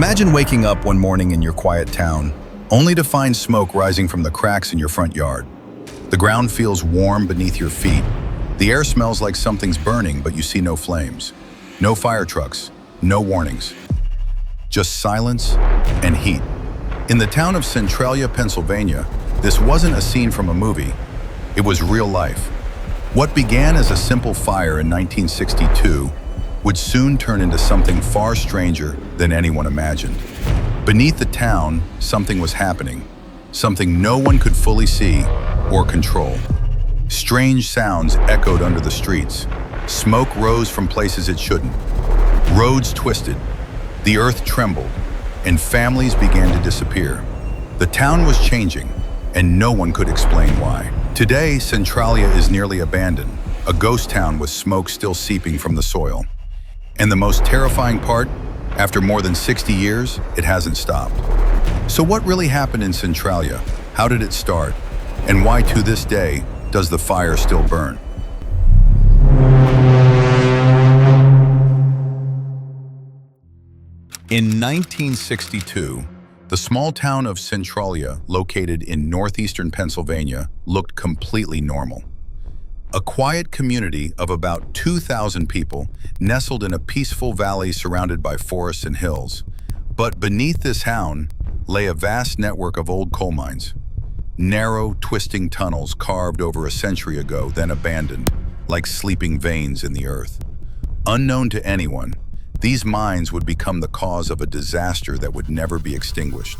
Imagine waking up one morning in your quiet town, only to find smoke rising from the cracks in your front yard. The ground feels warm beneath your feet. The air smells like something's burning, but you see no flames. No fire trucks, no warnings. Just silence and heat. In the town of Centralia, Pennsylvania, this wasn't a scene from a movie. It was real life. What began as a simple fire in 1962 would soon turn into something far stranger than anyone imagined. Beneath the town, something was happening, something no one could fully see or control. Strange sounds echoed under the streets. Smoke rose from places it shouldn't. Roads twisted, the earth trembled, and families began to disappear. The town was changing, and no one could explain why. Today, Centralia is nearly abandoned, a ghost town with smoke still seeping from the soil. And the most terrifying part, after more than 60 years, it hasn't stopped. So what really happened in Centralia? How did it start? And why to this day does the fire still burn? In 1962, the small town of Centralia, located in northeastern Pennsylvania, looked completely normal. A quiet community of about 2,000 people nestled in a peaceful valley surrounded by forests and hills. But beneath this town lay a vast network of old coal mines. Narrow, twisting tunnels carved over a century ago, then abandoned, like sleeping veins in the earth. Unknown to anyone, these mines would become the cause of a disaster that would never be extinguished.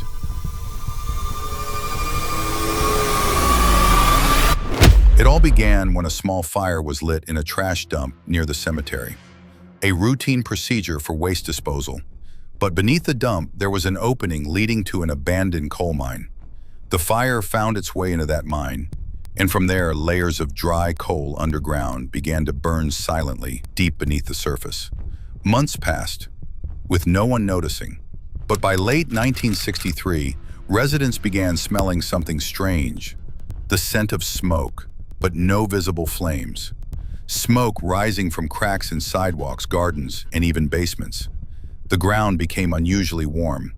It all began when a small fire was lit in a trash dump near the cemetery, a routine procedure for waste disposal. But beneath the dump, there was an opening leading to an abandoned coal mine. The fire found its way into that mine, and from there, layers of dry coal underground began to burn silently deep beneath the surface. Months passed, with no one noticing. But by late 1963, residents began smelling something strange, the scent of smoke, but no visible flames. Smoke rising from cracks in sidewalks, gardens, and even basements. The ground became unusually warm.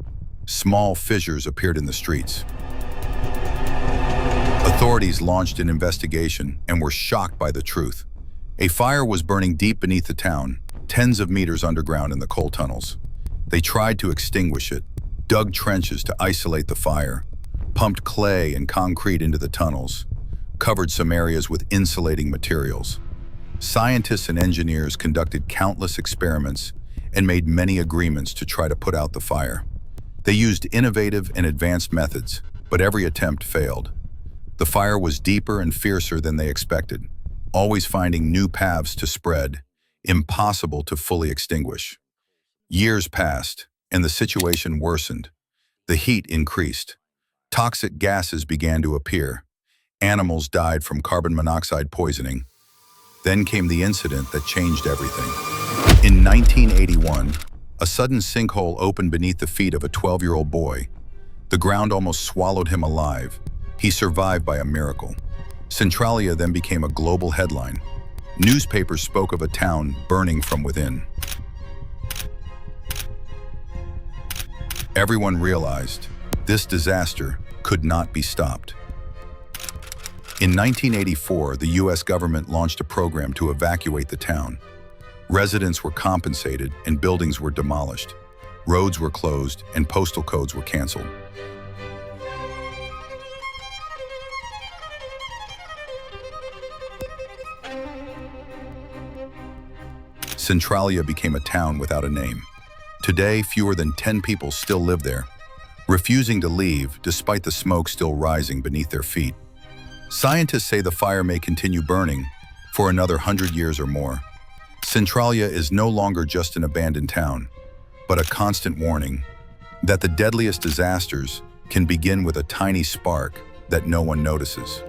Small fissures appeared in the streets. Authorities launched an investigation and were shocked by the truth. A fire was burning deep beneath the town, tens of meters underground in the coal tunnels. They tried to extinguish it, dug trenches to isolate the fire, pumped clay and concrete into the tunnels, covered some areas with insulating materials. Scientists and engineers conducted countless experiments and made many agreements to try to put out the fire. They used innovative and advanced methods, but every attempt failed. The fire was deeper and fiercer than they expected, always finding new paths to spread, impossible to fully extinguish. Years passed, and the situation worsened. The heat increased. Toxic gases began to appear. Animals died from carbon monoxide poisoning. Then came the incident that changed everything. In 1981, a sudden sinkhole opened beneath the feet of a 12-year-old boy. The ground almost swallowed him alive. He survived by a miracle. Centralia then became a global headline. Newspapers spoke of a town burning from within. Everyone realized this disaster could not be stopped. In 1984, the U.S. government launched a program to evacuate the town. Residents were compensated and buildings were demolished. Roads were closed and postal codes were canceled. Centralia became a town without a name. Today, fewer than 10 people still live there, refusing to leave despite the smoke still rising beneath their feet. Scientists say the fire may continue burning for another 100 years or more. Centralia is no longer just an abandoned town, but a constant warning that the deadliest disasters can begin with a tiny spark that no one notices.